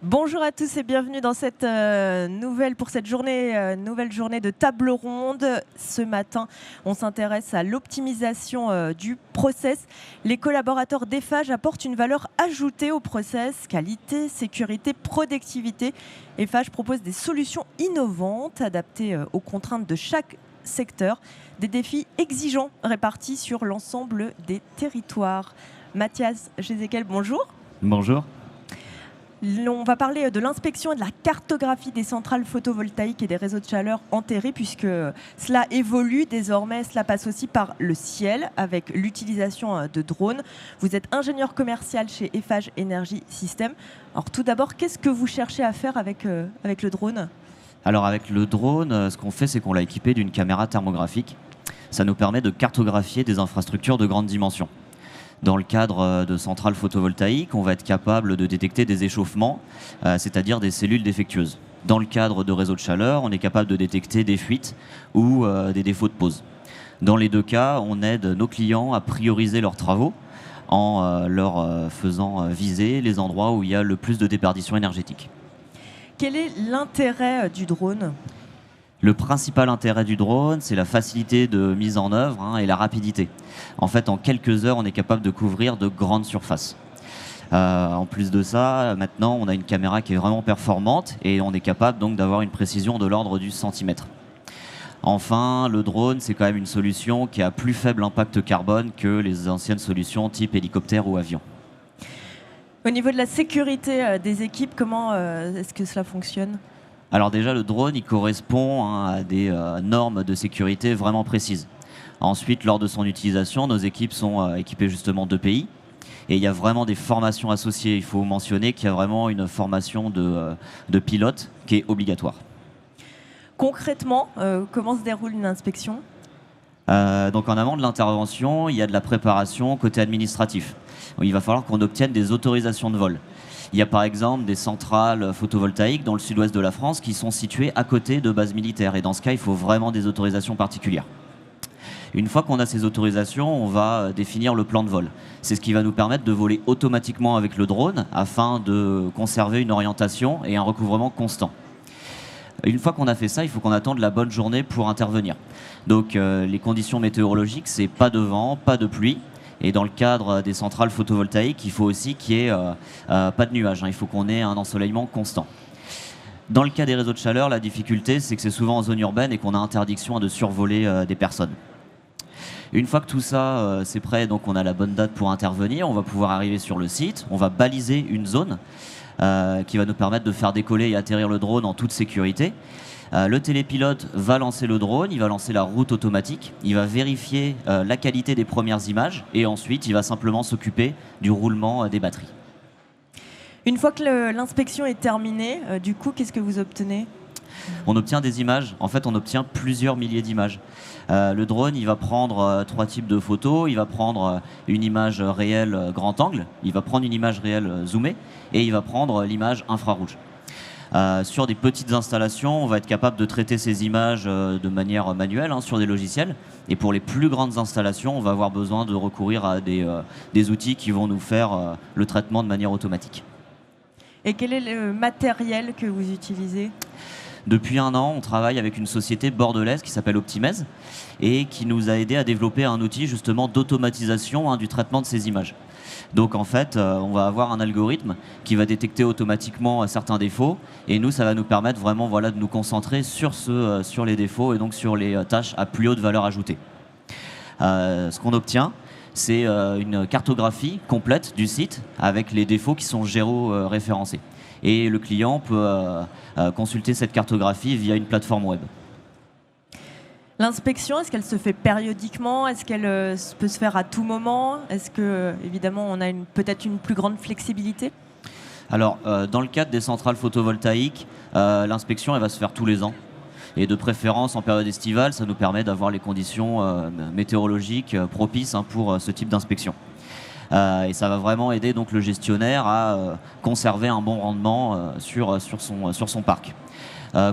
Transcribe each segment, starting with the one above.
Bonjour à tous et bienvenue dans cette nouvelle journée de table ronde. Ce matin, on s'intéresse à l'optimisation du process. Les collaborateurs d'Eiffage apportent une valeur ajoutée au process, qualité, sécurité, productivité. Eiffage propose des solutions innovantes adaptées aux contraintes de chaque secteur, des défis exigeants répartis sur l'ensemble des territoires. Mathias Gézéquel, bonjour. Bonjour. On va parler de l'inspection et de la cartographie des centrales photovoltaïques et des réseaux de chaleur enterrés, puisque cela évolue. Désormais, cela passe aussi par le ciel avec l'utilisation de drones. Vous êtes ingénieur commercial chez Eiffage Energy System. Alors tout d'abord, qu'est-ce que vous cherchez à faire avec le drone ? Alors avec le drone, ce qu'on fait, c'est qu'on l'a équipé d'une caméra thermographique. Ça nous permet de cartographier des infrastructures de grande dimension. Dans le cadre de centrales photovoltaïques, on va être capable de détecter des échauffements, c'est-à-dire des cellules défectueuses. Dans le cadre de réseaux de chaleur, on est capable de détecter des fuites ou des défauts de pose. Dans les deux cas, on aide nos clients à prioriser leurs travaux en leur faisant viser les endroits où il y a le plus de déperdition énergétique. Quel est l'intérêt du drone ? Le principal intérêt du drone, c'est la facilité de mise en œuvre et la rapidité. En fait, en quelques heures, on est capable de couvrir de grandes surfaces. En plus de ça, maintenant, on a une caméra qui est vraiment performante et on est capable donc d'avoir une précision de l'ordre du centimètre. Enfin, le drone, c'est quand même une solution qui a plus faible impact carbone que les anciennes solutions type hélicoptère ou avion. Au niveau de la sécurité des équipes, comment est-ce que cela fonctionne ? Alors déjà, le drone, il correspond à des normes de sécurité vraiment précises. Ensuite, lors de son utilisation, nos équipes sont équipées justement d'EPI. Et il y a vraiment des formations associées. Il faut mentionner qu'il y a vraiment une formation de pilote qui est obligatoire. Concrètement, comment se déroule une inspection ? Donc en amont de l'intervention, il y a de la préparation côté administratif. Il va falloir qu'on obtienne des autorisations de vol. Il y a par exemple des centrales photovoltaïques dans le sud-ouest de la France qui sont situées à côté de bases militaires. Et dans ce cas, il faut vraiment des autorisations particulières. Une fois qu'on a ces autorisations, on va définir le plan de vol. C'est ce qui va nous permettre de voler automatiquement avec le drone afin de conserver une orientation et un recouvrement constant. Une fois qu'on a fait ça, il faut qu'on attende la bonne journée pour intervenir. Donc les conditions météorologiques, c'est pas de vent, pas de pluie. Et dans le cadre des centrales photovoltaïques, il faut aussi qu'il n'y ait pas de nuages. Il faut qu'on ait un ensoleillement constant. Dans le cas des réseaux de chaleur, la difficulté, c'est que c'est souvent en zone urbaine et qu'on a interdiction de survoler des personnes. Une fois que tout ça c'est prêt, donc on a la bonne date pour intervenir, on va pouvoir arriver sur le site, on va baliser une zone qui va nous permettre de faire décoller et atterrir le drone en toute sécurité. Le télépilote va lancer le drone, il va lancer la route automatique, il va vérifier la qualité des premières images et ensuite il va simplement s'occuper du roulement des batteries. Une fois que l'inspection est terminée, du coup, qu'est-ce que vous obtenez ? On obtient des images, en fait on obtient plusieurs milliers d'images. Le drone, il va prendre 3 types de photos, il va prendre une image réelle grand angle, il va prendre une image réelle zoomée et il va prendre l'image infrarouge. Sur des petites installations, on va être capable de traiter ces images de manière manuelle sur des logiciels. Et pour les plus grandes installations, on va avoir besoin de recourir à des outils qui vont nous faire le traitement de manière automatique. Et quel est le matériel que vous utilisez ? Depuis 1 an, on travaille avec une société bordelaise qui s'appelle Optimez et qui nous a aidé à développer un outil justement d'automatisation du traitement de ces images. Donc en fait, on va avoir un algorithme qui va détecter automatiquement certains défauts et nous, ça va nous permettre vraiment de nous concentrer sur les défauts et donc sur les tâches à plus haute valeur ajoutée. Ce qu'on obtient, c'est une cartographie complète du site avec les défauts qui sont géoréférencés. Et le client peut consulter cette cartographie via une plateforme web. L'inspection, est-ce qu'elle se fait périodiquement ? Est-ce qu'elle peut se faire à tout moment ? Est-ce que, évidemment, on a peut-être une plus grande flexibilité ? Alors, dans le cadre des centrales photovoltaïques, l'inspection elle va se faire tous les ans. Et de préférence en période estivale, ça nous permet d'avoir les conditions météorologiques propices pour ce type d'inspection. Et ça va vraiment aider donc le gestionnaire à conserver un bon rendement sur son parc.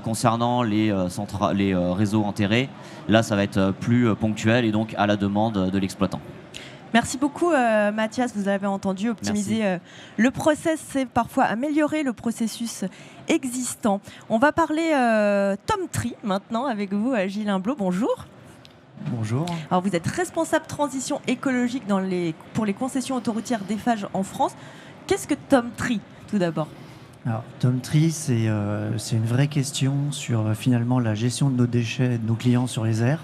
Concernant les réseaux enterrés, là ça va être plus ponctuel et donc à la demande de l'exploitant. Merci beaucoup Mathias, vous avez entendu, optimiser le process, c'est parfois améliorer le processus existant. On va parler TomTree maintenant avec vous, Gilles Imblot, bonjour. Bonjour. Alors vous êtes responsable transition écologique pour les concessions autoroutières d'Eiffage en France. Qu'est-ce que TomTree tout d'abord ? Alors, TomTree, c'est une vraie question sur finalement la gestion de nos déchets et de nos clients sur les aires.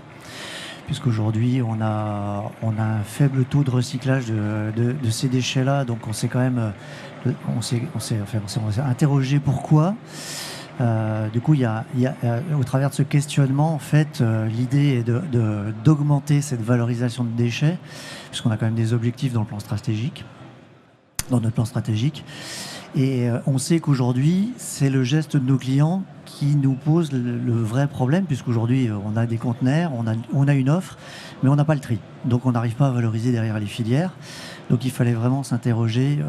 Puisqu'aujourd'hui, on a un faible taux de recyclage de ces déchets-là. Donc, on s'est quand même on s'est interrogé pourquoi. Du coup, au travers de ce questionnement, en fait, l'idée est d'augmenter cette valorisation de déchets, puisqu'on a quand même des objectifs dans notre plan stratégique. Et on sait qu'aujourd'hui, c'est le geste de nos clients qui nous pose le vrai problème, puisqu'aujourd'hui, on a des conteneurs, on a une offre, mais on n'a pas le tri. Donc, on n'arrive pas à valoriser derrière les filières. Donc, il fallait vraiment s'interroger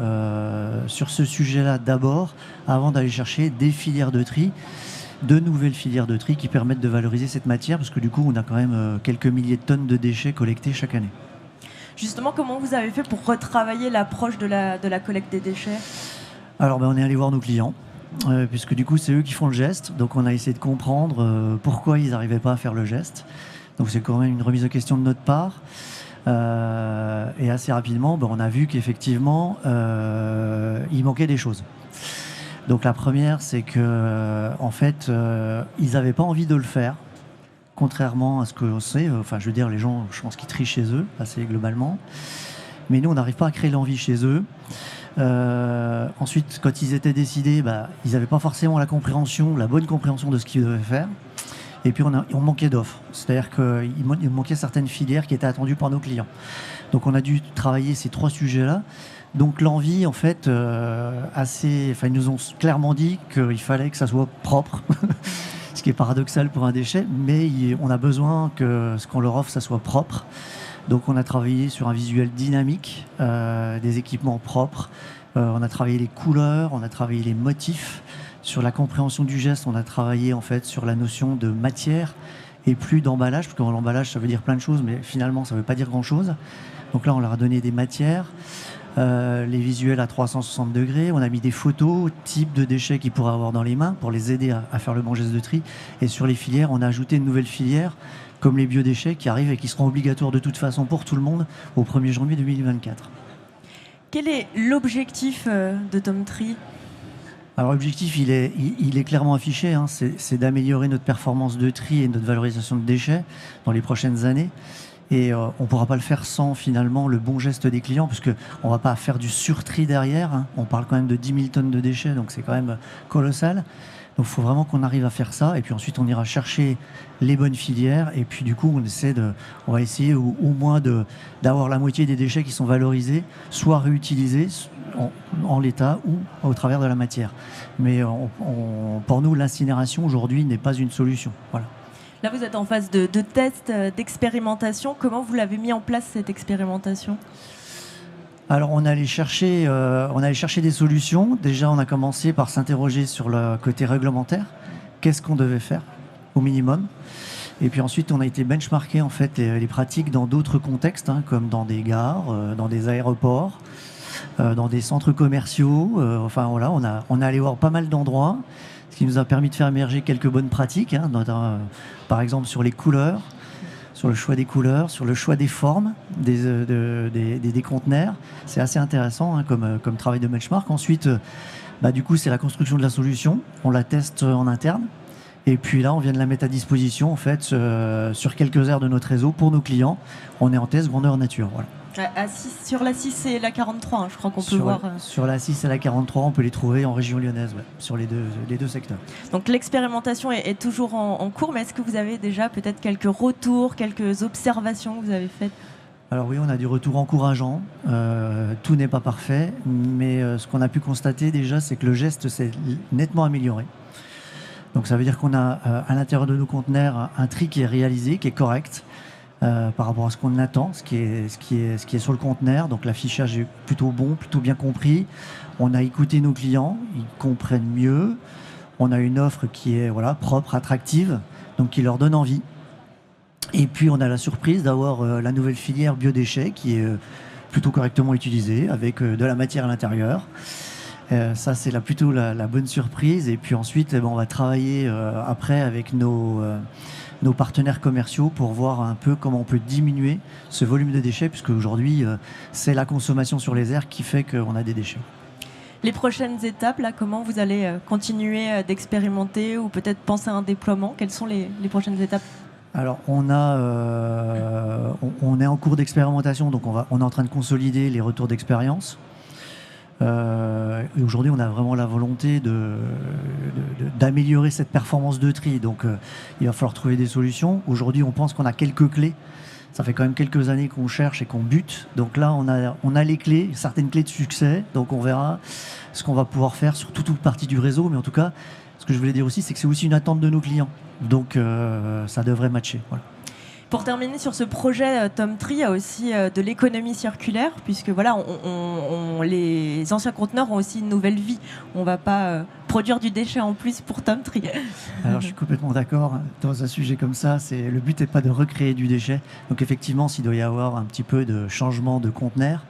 sur ce sujet-là d'abord, avant d'aller chercher des filières de tri, de nouvelles filières de tri qui permettent de valoriser cette matière, parce que du coup, on a quand même quelques milliers de tonnes de déchets collectés chaque année. Justement, comment vous avez fait pour retravailler l'approche de la collecte des déchets ? Alors, on est allé voir nos clients, puisque du coup, c'est eux qui font le geste. Donc, on a essayé de comprendre pourquoi ils n'arrivaient pas à faire le geste. Donc, c'est quand même une remise en question de notre part. Et assez rapidement, on a vu qu'effectivement, il manquait des choses. Donc, la première, c'est que, en fait, ils n'avaient pas envie de le faire. Contrairement à ce que l'on sait, je veux dire, les gens, je pense qu'ils trient chez eux, assez globalement. Mais nous, on n'arrive pas à créer l'envie chez eux. Ensuite, quand ils étaient décidés, ils n'avaient pas forcément la bonne compréhension de ce qu'ils devaient faire. Et puis, on manquait d'offres. C'est-à-dire qu'il manquait certaines filières qui étaient attendues par nos clients. Donc, on a dû travailler ces 3 sujets-là. Donc, l'envie, en fait, ils nous ont clairement dit qu'il fallait que ça soit propre. Ce qui est paradoxal pour un déchet, mais on a besoin que ce qu'on leur offre, ça soit propre. Donc on a travaillé sur un visuel dynamique, des équipements propres, on a travaillé les couleurs, on a travaillé les motifs. Sur la compréhension du geste, on a travaillé en fait sur la notion de matière et plus d'emballage, parce que l'emballage ça veut dire plein de choses, mais finalement ça ne veut pas dire grand-chose. Donc là on leur a donné des matières. Les visuels à 360 degrés, on a mis des photos, type de déchets qu'ils pourraient avoir dans les mains pour les aider à faire le bon geste de tri. Et sur les filières, on a ajouté une nouvelle filière, comme les biodéchets qui arrivent et qui seront obligatoires de toute façon pour tout le monde au 1er janvier 2024. Quel est l'objectif de TomTree ? Alors l'objectif, il est clairement affiché, hein, c'est d'améliorer notre performance de tri et notre valorisation de déchets dans les prochaines années. Et on ne pourra pas le faire sans finalement le bon geste des clients, parce qu'on ne va pas faire du surtri derrière. Hein. On parle quand même de 10 000 tonnes de déchets, donc c'est quand même colossal. Donc il faut vraiment qu'on arrive à faire ça. Et puis ensuite, on ira chercher les bonnes filières. Et puis du coup, on va essayer au moins d'avoir la moitié des déchets qui sont valorisés, soit réutilisés en l'état ou au travers de la matière. Mais pour nous, l'incinération aujourd'hui n'est pas une solution. Voilà. Là, vous êtes en phase de test, d'expérimentation. Comment vous l'avez mis en place, cette expérimentation ? Alors, on allait chercher des solutions. Déjà, on a commencé par s'interroger sur le côté réglementaire. Qu'est-ce qu'on devait faire, au minimum ? Et puis ensuite, on a été benchmarker en fait, les pratiques dans d'autres contextes, hein, comme dans des gares, dans des aéroports, dans des centres commerciaux. Voilà, on a allé voir pas mal d'endroits, ce qui nous a permis de faire émerger quelques bonnes pratiques, hein, par exemple sur les couleurs, sur le choix des couleurs, sur le choix des formes des conteneurs. C'est assez intéressant hein, comme travail de benchmark. Ensuite, du coup, c'est la construction de la solution. On la teste en interne. Et puis là, on vient de la mettre à disposition en fait, sur quelques aires de notre réseau pour nos clients. On est en test grandeur nature. Voilà. Sur la 6 et la 43, hein, je crois qu'on peut voir. Sur la 6 et la 43, on peut les trouver en région lyonnaise, sur les deux secteurs. Donc l'expérimentation est toujours en cours, mais est-ce que vous avez déjà peut-être quelques retours, quelques observations que vous avez faites ? Alors oui, on a du retour encourageant. Tout n'est pas parfait, mais ce qu'on a pu constater déjà, c'est que le geste s'est nettement amélioré. Donc ça veut dire qu'on a à l'intérieur de nos conteneurs un tri qui est réalisé, qui est correct. Par rapport à ce qu'on attend, ce qui est sur le conteneur. Donc l'affichage est plutôt bon, plutôt bien compris. On a écouté nos clients, ils comprennent mieux. On a une offre qui est propre, attractive, donc qui leur donne envie. Et puis on a la surprise d'avoir la nouvelle filière biodéchets qui est plutôt correctement utilisés, avec de la matière à l'intérieur. Ça, c'est plutôt la bonne surprise. Et puis ensuite, on va travailler après avec nos partenaires commerciaux pour voir un peu comment on peut diminuer ce volume de déchets, puisque aujourd'hui, c'est la consommation sur les aires qui fait qu'on a des déchets. Les prochaines étapes, là, comment vous allez continuer d'expérimenter ou peut-être penser à un déploiement? Quelles sont les prochaines étapes? Alors, on est en cours d'expérimentation, donc on est en train de consolider les retours d'expérience. Et aujourd'hui, on a vraiment la volonté d'améliorer cette performance de tri. Donc, il va falloir trouver des solutions. Aujourd'hui, on pense qu'on a quelques clés. Ça fait quand même quelques années qu'on cherche et qu'on bute. Donc là, on a les clés, certaines clés de succès. Donc, on verra ce qu'on va pouvoir faire sur toute partie du réseau. Mais en tout cas, ce que je voulais dire aussi, c'est que c'est aussi une attente de nos clients. Donc, ça devrait matcher. Voilà. Pour terminer sur ce projet TomTree, il y a aussi de l'économie circulaire, puisque voilà, les anciens conteneurs ont aussi une nouvelle vie. On ne va pas produire du déchet en plus pour TomTree. Alors je suis complètement d'accord. Dans un sujet comme ça, le but n'est pas de recréer du déchet. Donc effectivement, s'il doit y avoir un petit peu de changement de conteneurs,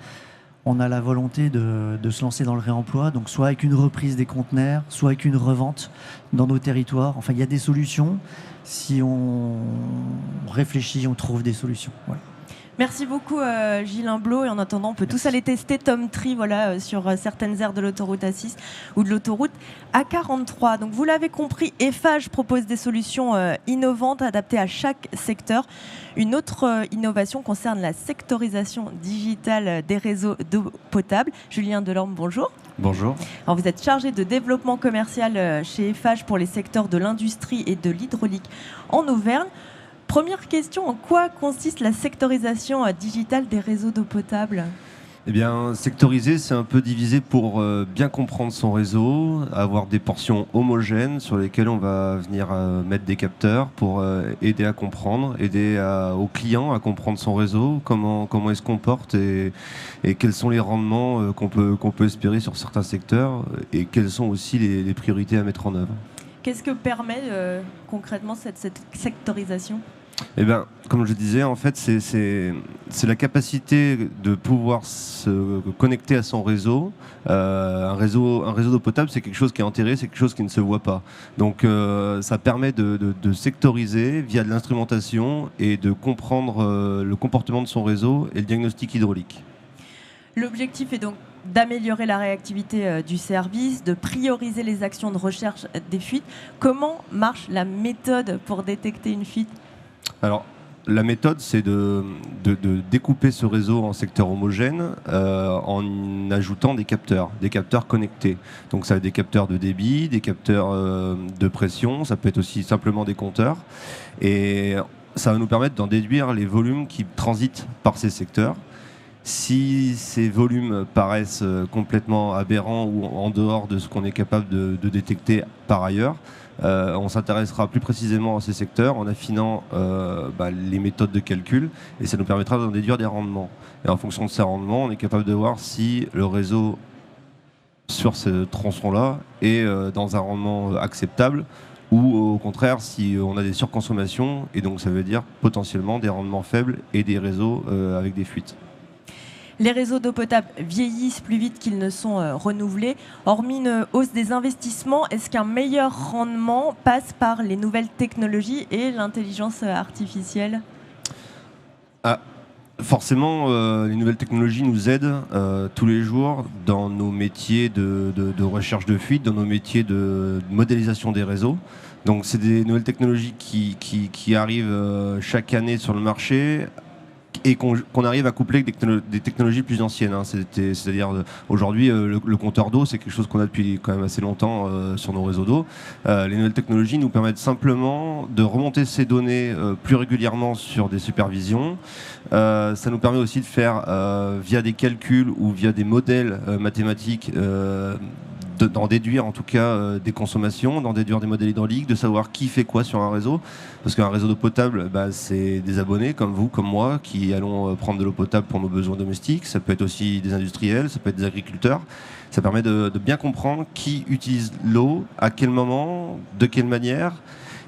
on a la volonté de se lancer dans le réemploi, donc soit avec une reprise des conteneurs, soit avec une revente dans nos territoires. Enfin, il y a des solutions. Si on réfléchit, on trouve des solutions. Voilà. Merci beaucoup Gilles Imblot, et en attendant on peut tous aller tester TomTree sur certaines aires de l'autoroute A6 ou de l'autoroute A43. Donc vous l'avez compris, Eiffage propose des solutions innovantes adaptées à chaque secteur. Une autre innovation concerne la sectorisation digitale des réseaux d'eau potable. Julien Delorme, bonjour. Bonjour. Alors vous êtes chargé de développement commercial chez Eiffage pour les secteurs de l'industrie et de l'hydraulique en Auvergne. Première question, en quoi consiste la sectorisation digitale des réseaux d'eau potable ? Eh bien, sectoriser, c'est un peu diviser pour bien comprendre son réseau, avoir des portions homogènes sur lesquelles on va venir mettre des capteurs pour aider à comprendre, aider aux clients à comprendre son réseau, comment il se comporte et quels sont les rendements qu'on peut espérer sur certains secteurs et quelles sont aussi les priorités à mettre en œuvre. Qu'est-ce que permet concrètement cette sectorisation ? Eh bien, comme je disais, en fait, c'est la capacité de pouvoir se connecter à son réseau. Un réseau d'eau potable, c'est quelque chose qui est enterré, c'est quelque chose qui ne se voit pas. Donc, ça permet de sectoriser via de l'instrumentation et de comprendre le comportement de son réseau et le diagnostic hydraulique. L'objectif est donc d'améliorer la réactivité du service, de prioriser les actions de recherche des fuites. Comment marche la méthode pour détecter une fuite ? Alors, la méthode, c'est de découper ce réseau en secteurs homogènes en ajoutant des capteurs connectés. Donc, ça va être des capteurs de débit, des capteurs de pression, ça peut être aussi simplement des compteurs. Et ça va nous permettre d'en déduire les volumes qui transitent par ces secteurs. Si ces volumes paraissent complètement aberrants ou en dehors de ce qu'on est capable de détecter par ailleurs, on s'intéressera plus précisément à ces secteurs en affinant les méthodes de calcul et ça nous permettra d'en déduire des rendements. Et en fonction de ces rendements, on est capable de voir si le réseau sur ce tronçon-là est dans un rendement acceptable ou au contraire si on a des surconsommations et donc ça veut dire potentiellement des rendements faibles et des réseaux avec des fuites. Les réseaux d'eau potable vieillissent plus vite qu'ils ne sont renouvelés. Hormis une hausse des investissements, est-ce qu'un meilleur rendement passe par les nouvelles technologies et l'intelligence artificielle ? Forcément, les nouvelles technologies nous aident tous les jours dans nos métiers de recherche de fuite, dans nos métiers de modélisation des réseaux. Donc c'est des nouvelles technologies qui arrivent chaque année sur le marché et qu'on arrive à coupler avec des technologies plus anciennes. C'est-à-dire aujourd'hui, le compteur d'eau, c'est quelque chose qu'on a depuis quand même assez longtemps sur nos réseaux d'eau. Les nouvelles technologies nous permettent simplement de remonter ces données plus régulièrement sur des supervisions. Ça nous permet aussi de faire, via des calculs ou via des modèles mathématiques, d'en déduire en tout cas des consommations, d'en déduire des modèles hydrauliques, de savoir qui fait quoi sur un réseau. Parce qu'un réseau d'eau potable, c'est des abonnés comme vous, comme moi, qui allons prendre de l'eau potable pour nos besoins domestiques. Ça peut être aussi des industriels, ça peut être des agriculteurs. Ça permet de bien comprendre qui utilise l'eau, à quel moment, de quelle manière.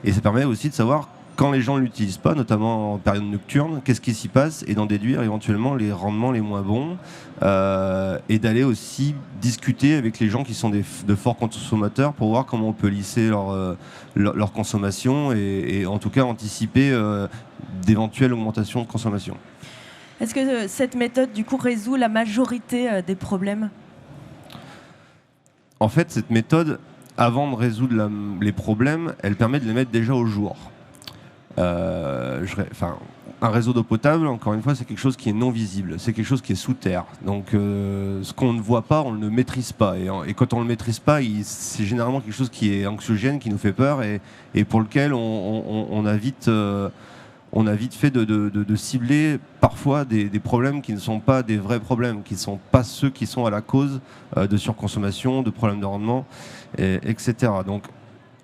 Et ça permet aussi de savoir quand les gens ne l'utilisent pas, notamment en période nocturne, qu'est-ce qui s'y passe et d'en déduire éventuellement les rendements les moins bons et d'aller aussi discuter avec les gens qui sont de forts consommateurs pour voir comment on peut lisser leur consommation et en tout cas anticiper d'éventuelles augmentations de consommation. Est-ce que cette méthode du coup résout la majorité des problèmes ? En fait, cette méthode, avant de résoudre les problèmes, elle permet de les mettre déjà au jour. Un réseau d'eau potable, encore une fois, c'est quelque chose qui est non visible, c'est quelque chose qui est sous terre. Donc, ce qu'on ne voit pas, on ne le maîtrise pas. Et quand on ne le maîtrise pas, c'est généralement quelque chose qui est anxiogène, qui nous fait peur et pour lequel on a vite fait de cibler parfois des problèmes qui ne sont pas des vrais problèmes, qui ne sont pas ceux qui sont à la cause de surconsommation, de problèmes de rendement, etc. Donc,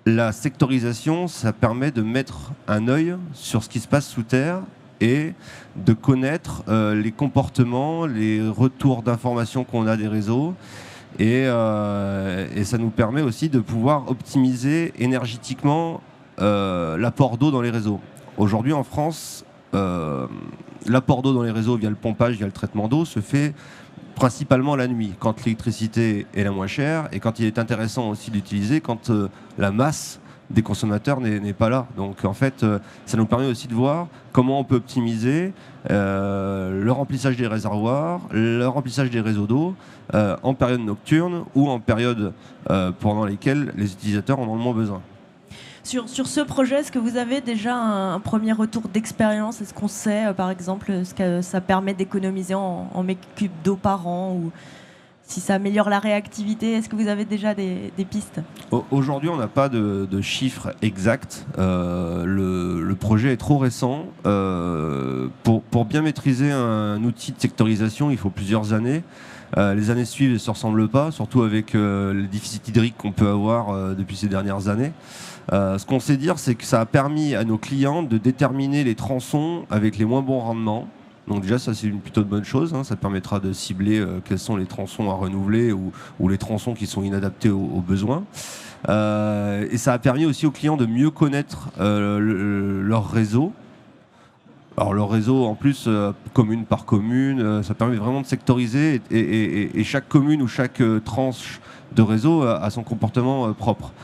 la sectorisation, ça permet de mettre un œil sur ce qui se passe sous terre et de connaître les comportements, les retours d'informations qu'on a des réseaux. Et ça nous permet aussi de pouvoir optimiser énergétiquement l'apport d'eau dans les réseaux. Aujourd'hui en France, l'apport d'eau dans les réseaux via le pompage, via le traitement d'eau se fait principalement la nuit, quand l'électricité est la moins chère et quand il est intéressant aussi d'utiliser quand la masse des consommateurs n'est pas là. Donc en fait, ça nous permet aussi de voir comment on peut optimiser le remplissage des réservoirs, le remplissage des réseaux d'eau en période nocturne ou en période pendant lesquelles les utilisateurs en ont le moins besoin. Sur ce projet, est-ce que vous avez déjà un premier retour d'expérience ? Est-ce qu'on sait, par exemple, ce que ça permet d'économiser en mètres cubes d'eau par an ou si ça améliore la réactivité? Est-ce que vous avez déjà des pistes ? Aujourd'hui, on n'a pas de chiffres exacts. Le projet est trop récent. Pour bien maîtriser un outil de sectorisation, il faut plusieurs années. Les années suivent ne se ressemblent pas, surtout avec les déficits hydriques qu'on peut avoir depuis ces dernières années. Ce qu'on sait dire, c'est que ça a permis à nos clients de déterminer les tronçons avec les moins bons rendements. Donc déjà, ça c'est une plutôt de bonne chose. Ça permettra de cibler quels sont les tronçons à renouveler ou les tronçons qui sont inadaptés aux besoins. Et ça a permis aussi aux clients de mieux connaître leur réseau. Alors leur réseau, en plus, commune par commune, ça permet vraiment de sectoriser et chaque commune ou chaque tranche de réseau a son comportement propre.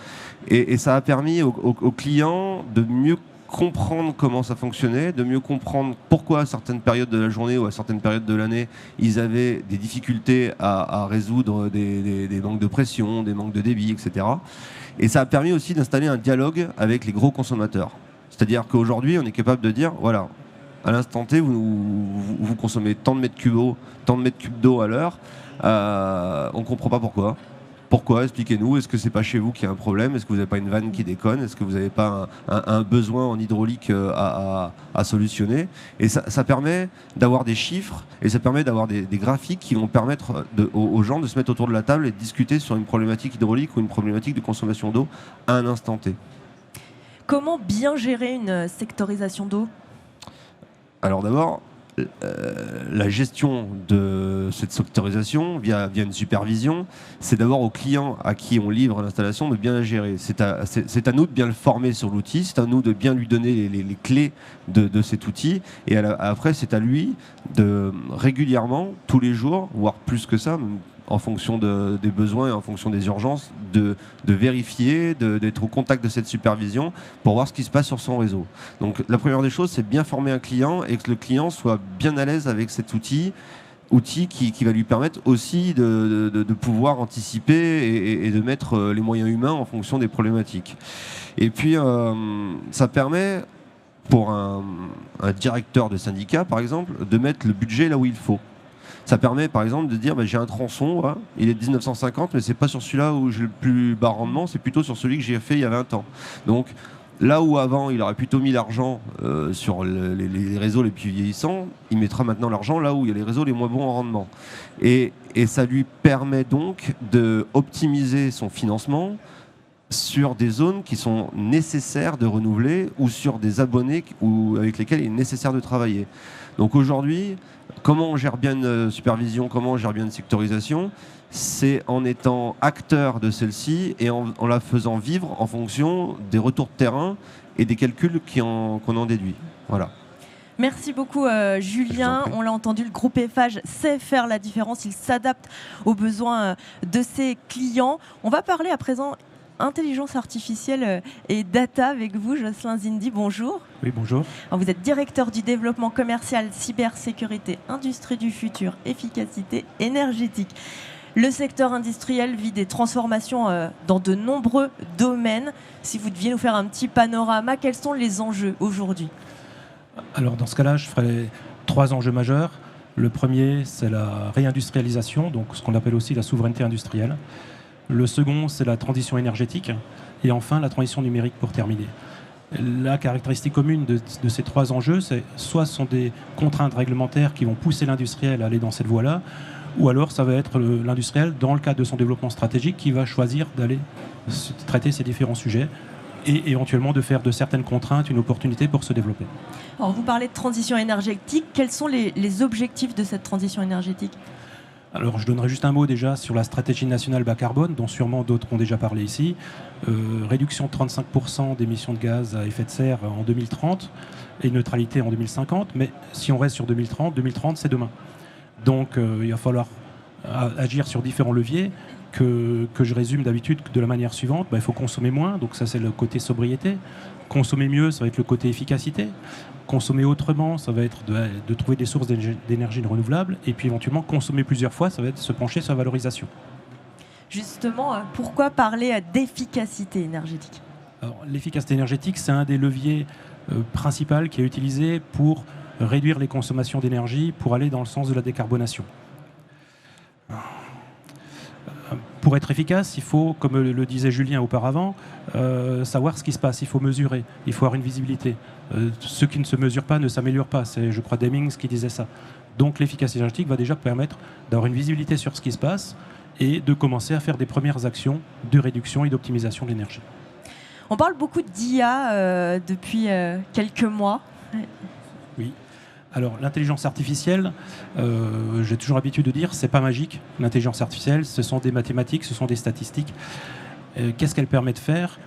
Et ça a permis aux clients de mieux comprendre comment ça fonctionnait, de mieux comprendre pourquoi à certaines périodes de la journée ou à certaines périodes de l'année, ils avaient des difficultés à résoudre des manques de pression, des manques de débit, etc. Et ça a permis aussi d'installer un dialogue avec les gros consommateurs. C'est-à-dire qu'aujourd'hui, on est capable de dire, voilà, à l'instant T, vous consommez tant de mètres cubes d'eau à l'heure, on ne comprend pas pourquoi. Pourquoi? Expliquez-nous. Est-ce que c'est pas chez vous qu'il y a un problème? Est-ce que vous n'avez pas une vanne qui déconne? Est-ce que vous n'avez pas un besoin en hydraulique à solutionner? Et ça permet d'avoir des chiffres et ça permet d'avoir des graphiques qui vont permettre aux gens de se mettre autour de la table et de discuter sur une problématique hydraulique ou une problématique de consommation d'eau à un instant T. Comment bien gérer une sectorisation d'eau? Alors d'abord, la gestion de cette sectorisation via une supervision, c'est d'abord au client à qui on livre l'installation de bien la gérer. C'est à nous de bien le former sur l'outil, c'est à nous de bien lui donner les clés de cet outil et après c'est à lui de régulièrement, tous les jours, voire plus que ça, en fonction des besoins et en fonction des urgences, de vérifier, d'être au contact de cette supervision pour voir ce qui se passe sur son réseau. Donc la première des choses, c'est bien former un client et que le client soit bien à l'aise avec cet outil qui va lui permettre aussi de pouvoir anticiper et de mettre les moyens humains en fonction des problématiques. Et puis ça permet pour un directeur de syndicat, par exemple, de mettre le budget là où il faut. Ça permet par exemple de dire j'ai un tronçon, là, il est de 1950, mais c'est pas sur celui-là où j'ai le plus bas rendement, c'est plutôt sur celui que j'ai fait il y a 20 ans. Donc là où avant il aurait plutôt mis l'argent sur les réseaux les plus vieillissants, il mettra maintenant l'argent là où il y a les réseaux les moins bons en rendement. Et ça lui permet donc d'optimiser son financement sur des zones qui sont nécessaires de renouveler ou sur des abonnés avec lesquels il est nécessaire de travailler. Donc aujourd'hui, comment on gère bien une supervision, comment on gère bien une sectorisation? C'est en étant acteur de celle-ci et en la faisant vivre en fonction des retours de terrain et des calculs qu'on en déduit. Voilà. Merci beaucoup Julien. On l'a entendu, le groupe Eiffage sait faire la différence. Il s'adapte aux besoins de ses clients. On va parler à présent intelligence artificielle et data avec vous, Jocelyn Zindi. Bonjour. Oui, bonjour. Alors, vous êtes directeur du développement commercial, cybersécurité, industrie du futur, efficacité énergétique. Le secteur industriel vit des transformations dans de nombreux domaines. Si vous deviez nous faire un petit panorama, quels sont les enjeux aujourd'hui ? Alors dans ce cas-là, je ferai 3 enjeux majeurs. Le premier, c'est la réindustrialisation, donc ce qu'on appelle aussi la souveraineté industrielle. Le second, c'est la transition énergétique. Et enfin, la transition numérique pour terminer. La caractéristique commune de ces 3 enjeux, c'est soit ce sont des contraintes réglementaires qui vont pousser l'industriel à aller dans cette voie-là, ou alors ça va être l'industriel, dans le cadre de son développement stratégique, qui va choisir d'aller traiter ces différents sujets et éventuellement de faire de certaines contraintes une opportunité pour se développer. Alors vous parlez de transition énergétique. Quels sont les objectifs de cette transition énergétique ? Alors je donnerai juste un mot déjà sur la stratégie nationale bas carbone, dont sûrement d'autres ont déjà parlé ici. Réduction de 35% d'émissions de gaz à effet de serre en 2030 et neutralité en 2050. Mais si on reste sur 2030 c'est demain. Donc il va falloir agir sur différents leviers que je résume d'habitude de la manière suivante. Il faut consommer moins, donc ça c'est le côté sobriété. Consommer mieux, ça va être le côté efficacité. Consommer autrement, ça va être de trouver des sources d'énergie renouvelable. Et puis éventuellement, consommer plusieurs fois, ça va être se pencher sur la valorisation. Justement, pourquoi parler d'efficacité énergétique ? Alors, l'efficacité énergétique, c'est un des leviers principaux qui est utilisé pour réduire les consommations d'énergie, pour aller dans le sens de la décarbonation. Pour être efficace, il faut, comme le disait Julien auparavant, savoir ce qui se passe. Il faut mesurer, il faut avoir une visibilité. Ce qui ne se mesure pas ne s'améliore pas. C'est, je crois, Demings qui disait ça. Donc l'efficacité énergétique va déjà permettre d'avoir une visibilité sur ce qui se passe et de commencer à faire des premières actions de réduction et d'optimisation de l'énergie. On parle beaucoup d'IA depuis quelques mois. Oui. Alors, l'intelligence artificielle, j'ai toujours l'habitude de dire, c'est pas magique. L'intelligence artificielle, ce sont des mathématiques, ce sont des statistiques. Qu'est-ce qu'elle permet de faire ?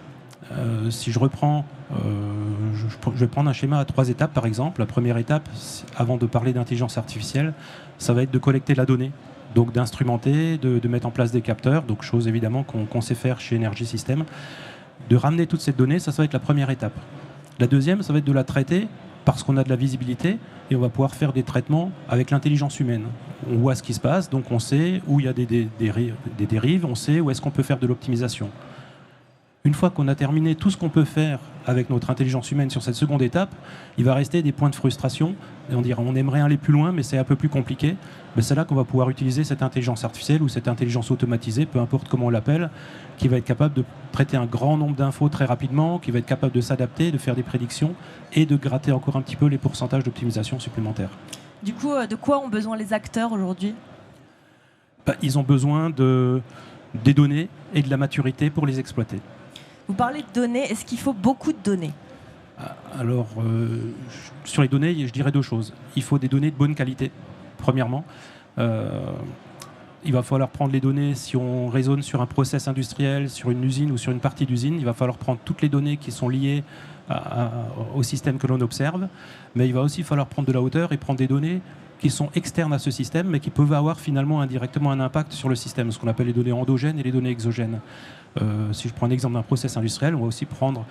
Si je reprends, je vais prendre un schéma à 3 étapes, par exemple. La première étape, avant de parler d'intelligence artificielle, ça va être de collecter la donnée, donc d'instrumenter, de mettre en place des capteurs, donc chose évidemment qu'on sait faire chez Energy System. De ramener toute cette donnée, ça va être la première étape. La deuxième, ça va être de la traiter parce qu'on a de la visibilité et on va pouvoir faire des traitements avec l'intelligence humaine. On voit ce qui se passe, donc on sait où il y a des dérives, on sait où est-ce qu'on peut faire de l'optimisation. Une fois qu'on a terminé tout ce qu'on peut faire avec notre intelligence humaine sur cette seconde étape, il va rester des points de frustration. Et on dira on aimerait aller plus loin, mais c'est un peu plus compliqué. Mais c'est là qu'on va pouvoir utiliser cette intelligence artificielle ou cette intelligence automatisée, peu importe comment on l'appelle, qui va être capable de traiter un grand nombre d'infos très rapidement, qui va être capable de s'adapter, de faire des prédictions et de gratter encore un petit peu les pourcentages d'optimisation supplémentaires. Du coup, de quoi ont besoin les acteurs aujourd'hui ? Ils ont besoin des données et de la maturité pour les exploiter. Vous parlez de données, est-ce qu'il faut beaucoup de données ? Alors, sur les données, je dirais 2 choses. Il faut des données de bonne qualité, premièrement. Il va falloir prendre les données, si on raisonne sur un process industriel, sur une usine ou sur une partie d'usine, il va falloir prendre toutes les données qui sont liées au système que l'on observe, mais il va aussi falloir prendre de la hauteur et prendre des données qui sont externes à ce système, mais qui peuvent avoir finalement indirectement un impact sur le système, ce qu'on appelle les données endogènes et les données exogènes. Si je prends un exemple d'un process industriel, on va aussi prendre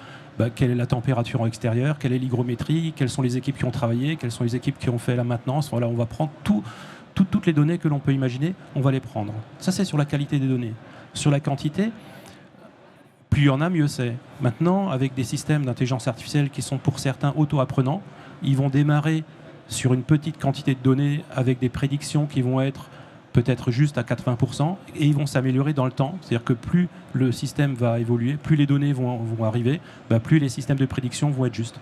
quelle est la température en extérieur, quelle est l'hygrométrie, quelles sont les équipes qui ont travaillé, quelles sont les équipes qui ont fait la maintenance. Voilà, on va prendre toutes les données que l'on peut imaginer, on va les prendre. Ça, c'est sur la qualité des données. Sur la quantité, plus il y en a, mieux c'est. Maintenant, avec des systèmes d'intelligence artificielle qui sont pour certains auto-apprenants, ils vont démarrer sur une petite quantité de données avec des prédictions qui vont être peut-être juste à 80% et ils vont s'améliorer dans le temps. C'est-à-dire que plus le système va évoluer, plus les données vont arriver, plus les systèmes de prédiction vont être justes.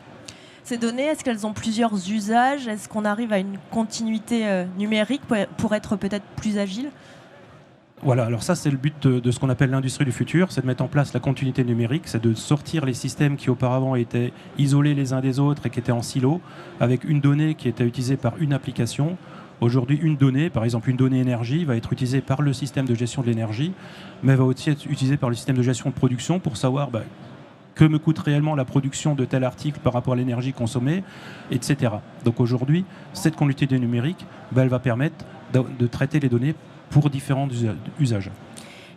Ces données, est-ce qu'elles ont plusieurs usages ? Est-ce qu'on arrive à une continuité numérique pour être peut-être plus agile ? Voilà, alors ça c'est le but de ce qu'on appelle l'industrie du futur, c'est de mettre en place la continuité numérique, c'est de sortir les systèmes qui auparavant étaient isolés les uns des autres et qui étaient en silo, avec une donnée qui était utilisée par une application. Aujourd'hui, une donnée, par exemple une donnée énergie, va être utilisée par le système de gestion de l'énergie, mais va aussi être utilisée par le système de gestion de production pour savoir que me coûte réellement la production de tel article par rapport à l'énergie consommée, etc. Donc aujourd'hui, cette quantité numérique, elle va permettre de traiter les données pour différents usages.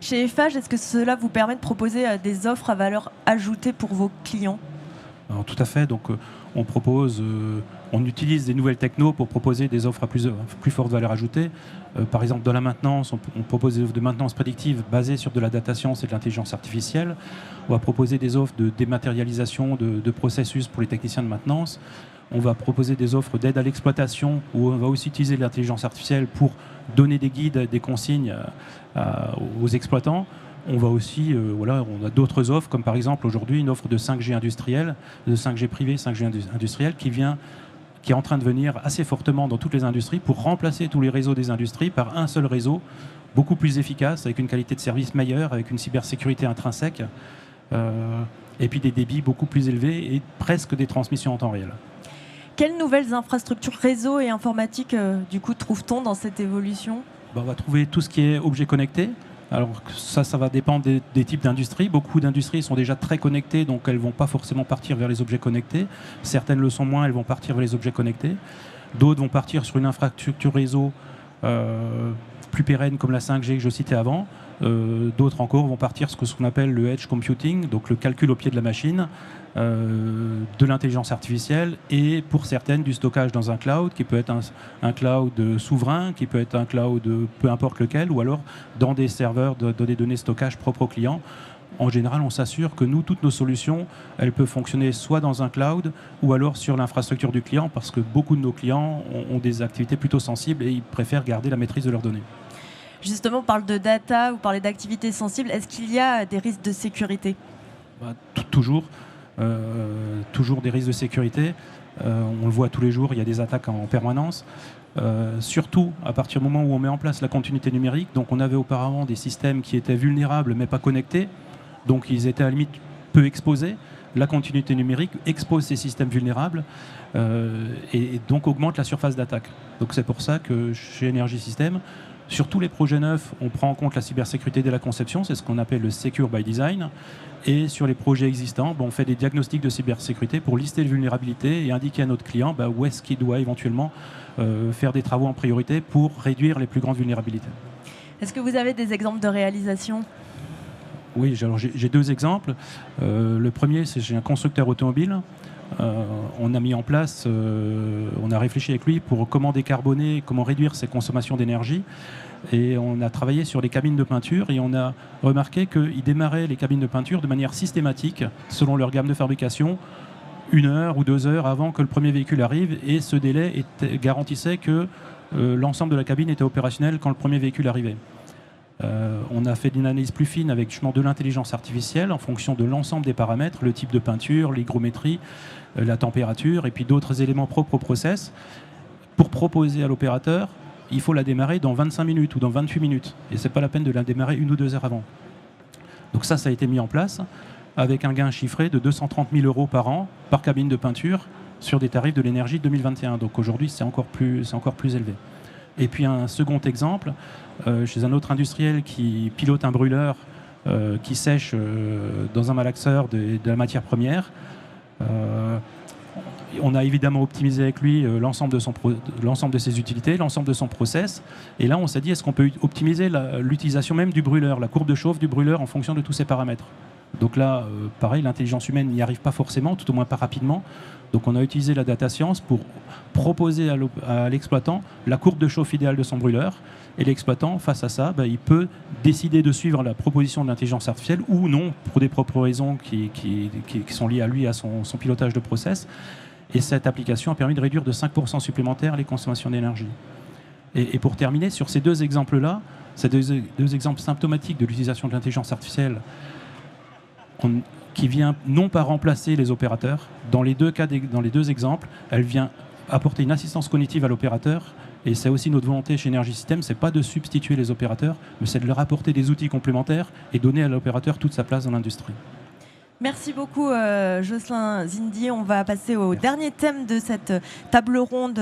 Chez Eiffage, est-ce que cela vous permet de proposer des offres à valeur ajoutée pour vos clients ? Alors, tout à fait. Donc, on utilise des nouvelles technos pour proposer des offres à plus forte valeur ajoutée. Par exemple, dans la maintenance, on propose des offres de maintenance prédictive basées sur de la data science et de l'intelligence artificielle. On va proposer des offres de dématérialisation de processus pour les techniciens de maintenance. On va proposer des offres d'aide à l'exploitation où on va aussi utiliser l'intelligence artificielle pour donner des guides, des consignes aux exploitants. On va aussi, on a d'autres offres, comme par exemple aujourd'hui une offre de 5G industriel, de 5G privé, 5G industriel, qui est en train de venir assez fortement dans toutes les industries pour remplacer tous les réseaux des industries par un seul réseau, beaucoup plus efficace, avec une qualité de service meilleure, avec une cybersécurité intrinsèque, et puis des débits beaucoup plus élevés et presque des transmissions en temps réel. Quelles nouvelles infrastructures réseau et informatique du coup trouve-t-on dans cette évolution ? On va trouver tout ce qui est objet connecté. Alors ça va dépendre des types d'industries. Beaucoup d'industries sont déjà très connectées, donc elles ne vont pas forcément partir vers les objets connectés. Certaines le sont moins, elles vont partir vers les objets connectés. D'autres vont partir sur une infrastructure réseau plus pérenne comme la 5G que je citais avant. D'autres encore vont partir sur ce qu'on appelle le edge computing, donc le calcul au pied de la machine, de l'intelligence artificielle et pour certaines du stockage dans un cloud qui peut être un cloud souverain, qui peut être un cloud peu importe lequel, ou alors dans des serveurs dans des données stockage propres aux clients. En général, on s'assure que toutes nos solutions, elles peuvent fonctionner soit dans un cloud ou alors sur l'infrastructure du client, parce que beaucoup de nos clients ont des activités plutôt sensibles et ils préfèrent garder la maîtrise de leurs données. Justement, on parle de data, vous parlez d'activités sensibles. Est-ce qu'il y a des risques de sécurité ? Toujours des risques de sécurité. On le voit tous les jours, il y a des attaques en permanence. Surtout à partir du moment où on met en place la continuité numérique. Donc on avait auparavant des systèmes qui étaient vulnérables mais pas connectés. Donc ils étaient à la limite peu exposés. La continuité numérique expose ces systèmes vulnérables et donc augmente la surface d'attaque. Donc c'est pour ça que chez Energy System, sur tous les projets neufs, on prend en compte la cybersécurité dès la conception, c'est ce qu'on appelle le Secure by Design. Et sur les projets existants, on fait des diagnostics de cybersécurité pour lister les vulnérabilités et indiquer à notre client où est-ce qu'il doit éventuellement faire des travaux en priorité pour réduire les plus grandes vulnérabilités. Est-ce que vous avez des exemples de réalisation ? Oui, j'ai deux exemples. Le premier, c'est chez un constructeur automobile. On a mis en place, on a réfléchi avec lui pour comment décarboner, comment réduire ses consommations d'énergie. Et on a travaillé sur les cabines de peinture et on a remarqué qu'ils démarraient les cabines de peinture de manière systématique, selon leur gamme de fabrication, 1 heure ou 2 heures avant que le premier véhicule arrive. Et ce délai garantissait que l'ensemble de la cabine était opérationnel quand le premier véhicule arrivait. On a fait une analyse plus fine avec justement de l'intelligence artificielle en fonction de l'ensemble des paramètres, le type de peinture, l'hygrométrie, la température et puis d'autres éléments propres au process. Pour proposer à l'opérateur, il faut la démarrer dans 25 minutes ou dans 28 minutes. Et ce n'est pas la peine de la démarrer 1 ou 2 heures avant. Donc ça a été mis en place avec un gain chiffré de 230 000 € par an par cabine de peinture sur des tarifs de l'énergie 2021. Donc aujourd'hui, c'est encore plus élevé. Et puis un second exemple, chez un autre industriel qui pilote un brûleur qui sèche dans un malaxeur de la matière première. On a évidemment optimisé avec lui l'ensemble de ses utilités, l'ensemble de son process. Et là, on s'est dit, est-ce qu'on peut optimiser l'utilisation même du brûleur, la courbe de chauffe du brûleur en fonction de tous ces paramètres. Donc là, pareil, l'intelligence humaine n'y arrive pas forcément, tout au moins pas rapidement. Donc on a utilisé la data science pour proposer à l'exploitant la courbe de chauffe idéale de son brûleur. Et l'exploitant, face à ça, il peut décider de suivre la proposition de l'intelligence artificielle ou non, pour des propres raisons qui sont liées à lui, à son pilotage de process. Et cette application a permis de réduire de 5% supplémentaires les consommations d'énergie. Et pour terminer, sur ces deux exemples-là, ces deux exemples symptomatiques de l'utilisation de l'intelligence artificielle, qui vient non pas remplacer les opérateurs. Dans les deux exemples, elle vient apporter une assistance cognitive à l'opérateur. Et c'est aussi notre volonté chez Energy System, c'est pas de substituer les opérateurs, mais c'est de leur apporter des outils complémentaires et donner à l'opérateur toute sa place dans l'industrie. Merci beaucoup Jocelyn Zindi. On va passer au dernier thème de cette table ronde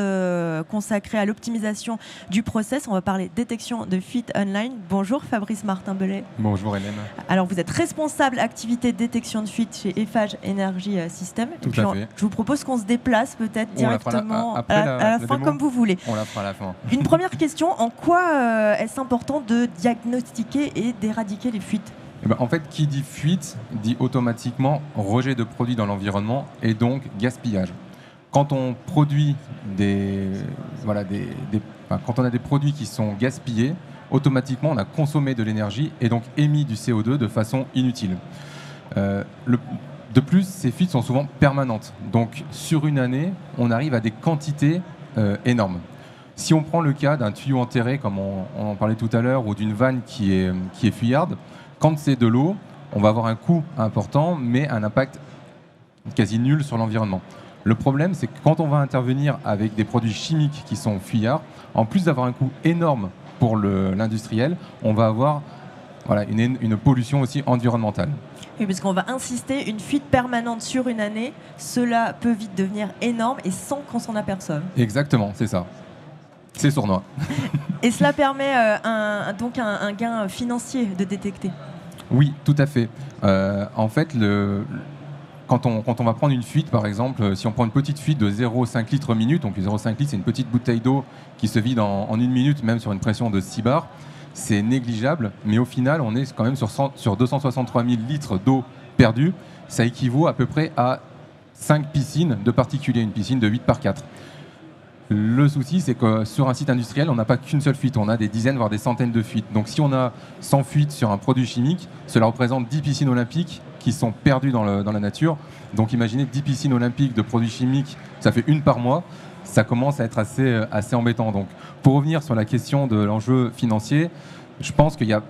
consacrée à l'optimisation du process. On va parler détection de fuite online. Bonjour Fabrice Martin-Belay. Bonjour Hélène. Alors vous êtes responsable activité détection de fuite chez Eiffage Energy System. Tout à fait. Je vous propose qu'on se déplace peut-être On la fera directement après à la fin démo. comme vous voulez. On la fera à la fin. Une première question, en quoi est-ce important de diagnostiquer et d'éradiquer les fuites ? Eh ben, en fait, qui dit fuite dit automatiquement rejet de produits dans l'environnement et donc gaspillage. Quand on produit quand on a des produits qui sont gaspillés, automatiquement on a consommé de l'énergie et donc émis du CO2 de façon inutile. De plus, ces fuites sont souvent permanentes. Donc sur une année, on arrive à des quantités énormes. Si on prend le cas d'un tuyau enterré, comme on en parlait tout à l'heure, ou d'une vanne qui est fuyarde, quand c'est de l'eau, on va avoir un coût important, mais un impact quasi nul sur l'environnement. Le problème, c'est que quand on va intervenir avec des produits chimiques qui sont fuyards, en plus d'avoir un coût énorme pour l'industriel, on va avoir une pollution aussi environnementale. Oui, parce qu'on va insister, une fuite permanente sur une année, cela peut vite devenir énorme et sans qu'on s'en aperçoive. Exactement, c'est ça. C'est sournois. Et cela permet donc un gain financier de détecter. Oui, tout à fait. En fait, quand on va prendre une fuite, par exemple, si on prend une petite fuite de 0,5 litres minute, donc 0,5 litres, c'est une petite bouteille d'eau qui se vide en une minute, même sur une pression de 6 bars, c'est négligeable, mais au final, on est quand même sur 263 000 litres d'eau perdue. Ça équivaut à peu près à 5 piscines de particuliers, une piscine de 8 par 4. Le souci, c'est que sur un site industriel, on n'a pas qu'une seule fuite, on a des dizaines, voire des centaines de fuites. Donc si on a 100 fuites sur un produit chimique, cela représente 10 piscines olympiques qui sont perdues dans la nature. Donc imaginez 10 piscines olympiques de produits chimiques, ça fait une par mois, ça commence à être assez embêtant. Donc pour revenir sur la question de l'enjeu financier, je pense qu'il y a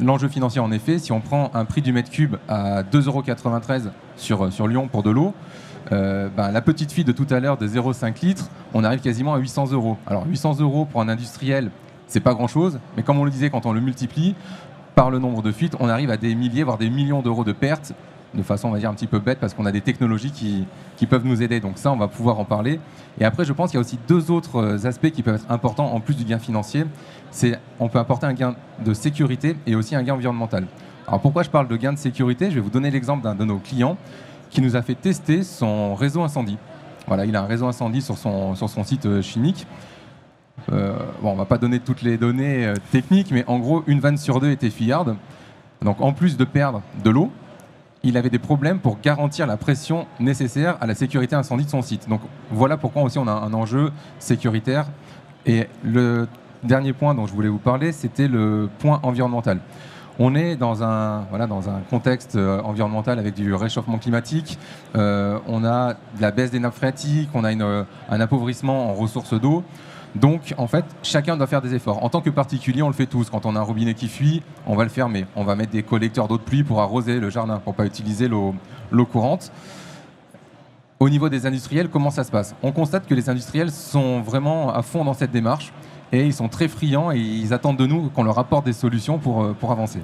l'enjeu financier en effet. Si on prend un prix du mètre cube à 2,93 € sur Lyon pour de l'eau, la petite fuite de tout à l'heure de 0,5 litres, on arrive quasiment à 800 €. Alors 800 € pour un industriel, c'est pas grand-chose, mais comme on le disait, quand on le multiplie par le nombre de fuites, on arrive à des milliers, voire des millions d'euros de pertes, de façon, on va dire, un petit peu bête, parce qu'on a des technologies qui peuvent nous aider. Donc ça, on va pouvoir en parler. Et après, je pense qu'il y a aussi deux autres aspects qui peuvent être importants, en plus du gain financier. On peut apporter un gain de sécurité et aussi un gain environnemental. Alors pourquoi je parle de gain de sécurité ? Je vais vous donner l'exemple d'un de nos clients qui nous a fait tester son réseau incendie. Voilà, il a un réseau incendie sur son site chimique. On ne va pas donner toutes les données techniques, mais en gros, une vanne sur deux était fuyarde. Donc en plus de perdre de l'eau, il avait des problèmes pour garantir la pression nécessaire à la sécurité incendie de son site. Donc voilà pourquoi aussi on a un enjeu sécuritaire. Et le dernier point dont je voulais vous parler, c'était le point environnemental. On est dans un contexte environnemental avec du réchauffement climatique, on a de la baisse des nappes phréatiques, on a un appauvrissement en ressources d'eau. Donc, en fait, chacun doit faire des efforts. En tant que particulier, on le fait tous. Quand on a un robinet qui fuit, on va le fermer. On va mettre des collecteurs d'eau de pluie pour arroser le jardin, pour ne pas utiliser l'eau courante. Au niveau des industriels, comment ça se passe ? On constate que les industriels sont vraiment à fond dans cette démarche et ils sont très friands et ils attendent de nous qu'on leur apporte des solutions pour avancer.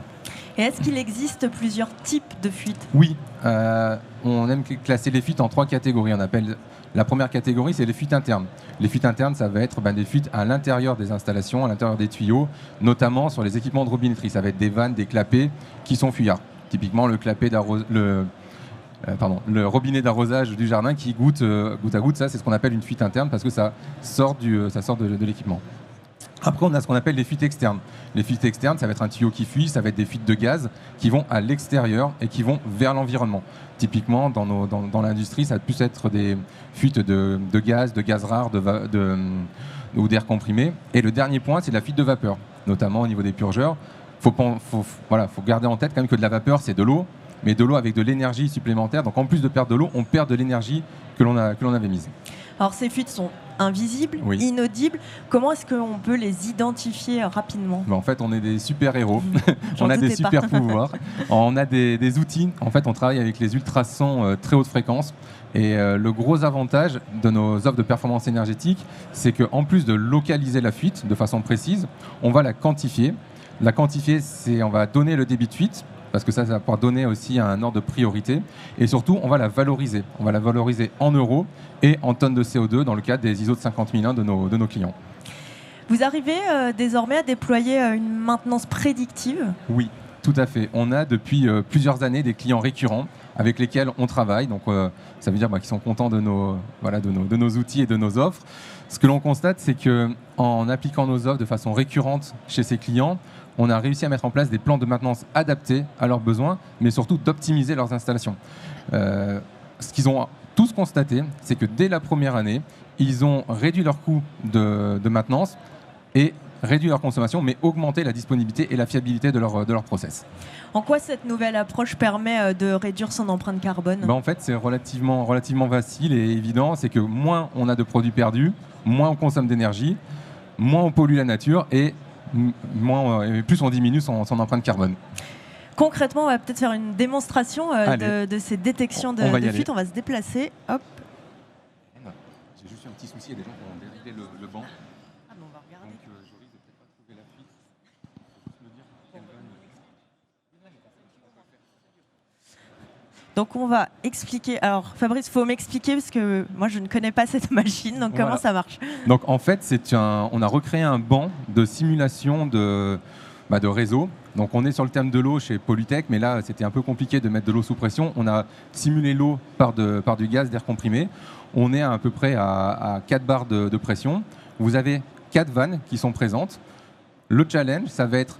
Et est-ce qu'il existe plusieurs types de fuites ? Oui, on aime classer les fuites en 3 catégories. On appelle la première catégorie, c'est les fuites internes. Les fuites internes, ça va être des fuites à l'intérieur des installations, à l'intérieur des tuyaux, notamment sur les équipements de robinetterie. Ça va être des vannes, des clapets qui sont fuyards. Typiquement, le robinet d'arrosage du jardin qui goutte à goutte, ça c'est ce qu'on appelle une fuite interne parce que ça sort de l'équipement. Après, on a ce qu'on appelle les fuites externes. Les fuites externes, ça va être un tuyau qui fuit, ça va être des fuites de gaz qui vont à l'extérieur et qui vont vers l'environnement. Typiquement, dans l'industrie, ça va plus être des fuites de gaz rare ou d'air comprimé. Et le dernier point, c'est la fuite de vapeur, notamment au niveau des purgeurs. Faut garder en tête quand même que de la vapeur, c'est de l'eau, mais de l'eau avec de l'énergie supplémentaire. Donc en plus de perdre de l'eau, on perd de l'énergie que l'on avait mise. Alors ces fuites sont invisibles, oui, inaudibles. Comment est-ce qu'on peut les identifier rapidement ? En fait, on est des super-héros. On a des super-pouvoirs. On a des outils. En fait, on travaille avec les ultrasons très haute fréquence. Et le gros avantage de nos offres de performance énergétique, c'est qu'en plus de localiser la fuite de façon précise, on va la quantifier. La quantifier, on va donner le débit de fuite parce que ça va pouvoir donner aussi un ordre de priorité. Et surtout, on va la valoriser. On va la valoriser en euros et en tonnes de CO2 dans le cadre des ISO de 50001 de nos clients. Vous arrivez désormais à déployer une maintenance prédictive? Oui, tout à fait. On a depuis plusieurs années des clients récurrents avec lesquels on travaille. Donc, ça veut dire qu'ils sont contents de nos outils et de nos offres. Ce que l'on constate, c'est qu'en appliquant nos offres de façon récurrente chez ces clients, on a réussi à mettre en place des plans de maintenance adaptés à leurs besoins, mais surtout d'optimiser leurs installations. Ce qu'ils ont tous constaté, c'est que dès la première année, ils ont réduit leur coût de maintenance et réduit leur consommation, mais augmenté la disponibilité et la fiabilité de leur process. En quoi cette nouvelle approche permet de réduire son empreinte carbone? En fait, c'est relativement facile et évident. C'est que moins on a de produits perdus, moins on consomme d'énergie, moins on pollue la nature et plus on diminue son empreinte carbone. Concrètement, on va peut-être faire une démonstration de ces détections de fuite. On va se déplacer. Hop. J'ai juste un petit souci, il y a des gens qui ont dérivé le banc. Ah, bon, on va regarder. Donc je risque de peut-être pas trouver la fuite. Faut juste me dire quelle vanne. Donc on va expliquer. Alors Fabrice, il faut m'expliquer parce que moi je ne connais pas cette machine. Donc comment ça marche? Donc en fait, on a recréé un banc de simulation de réseau. Donc on est sur le thème de l'eau chez Polytech, mais là c'était un peu compliqué de mettre de l'eau sous pression. On a simulé l'eau par du gaz d'air comprimé. On est à peu près à 4 bars de pression. Vous avez 4 vannes qui sont présentes. Le challenge, ça va être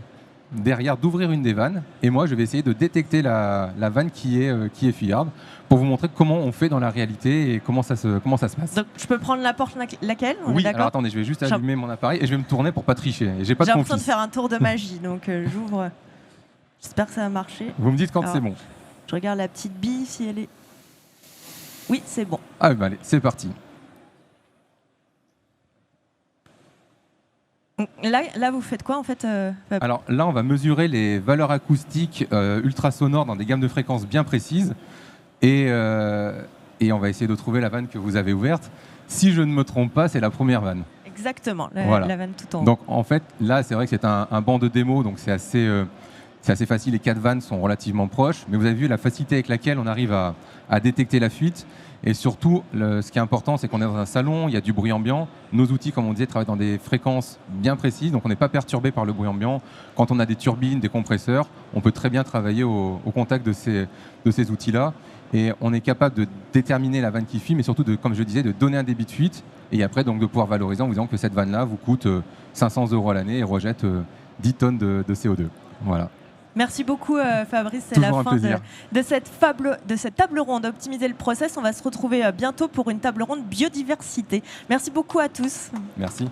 derrière d'ouvrir une des vannes, et moi je vais essayer de détecter la vanne qui est fuyarde pour vous montrer comment on fait dans la réalité et comment ça se passe. Donc je peux prendre la porte laquelle? Oui, alors attendez, je vais juste allumer mon appareil et je vais me tourner pour pas tricher. J'ai l'impression de faire un tour de magie, donc j'ouvre. J'espère que ça va marcher. Vous me dites quand c'est bon. Je regarde la petite bille si elle est... Oui, c'est bon. Ah allez, c'est parti. Là, vous faites quoi en fait Alors là, on va mesurer les valeurs acoustiques ultrasonores dans des gammes de fréquences bien précises et on va essayer de trouver la vanne que vous avez ouverte. Si je ne me trompe pas, c'est la première vanne. Exactement, la vanne tout en haut. Donc en fait, là, c'est vrai que c'est un banc de démo, donc c'est assez facile. Les 4 vannes sont relativement proches, mais vous avez vu la facilité avec laquelle on arrive à détecter la fuite. Et surtout, ce qui est important, c'est qu'on est dans un salon, il y a du bruit ambiant. Nos outils, comme on disait, travaillent dans des fréquences bien précises, donc on n'est pas perturbé par le bruit ambiant. Quand on a des turbines, des compresseurs, on peut très bien travailler au contact de ces outils-là. Et on est capable de déterminer la vanne qui fuit, mais surtout, comme je disais, de donner un débit de fuite. Et après, donc, de pouvoir valoriser en vous disant que cette vanne-là vous coûte 500 € à l'année et rejette 10 tonnes de CO2. Voilà. Merci beaucoup Fabrice, c'est la fin de cette table ronde Optimiser le process. On va se retrouver bientôt pour une table ronde biodiversité. Merci beaucoup à tous. Merci.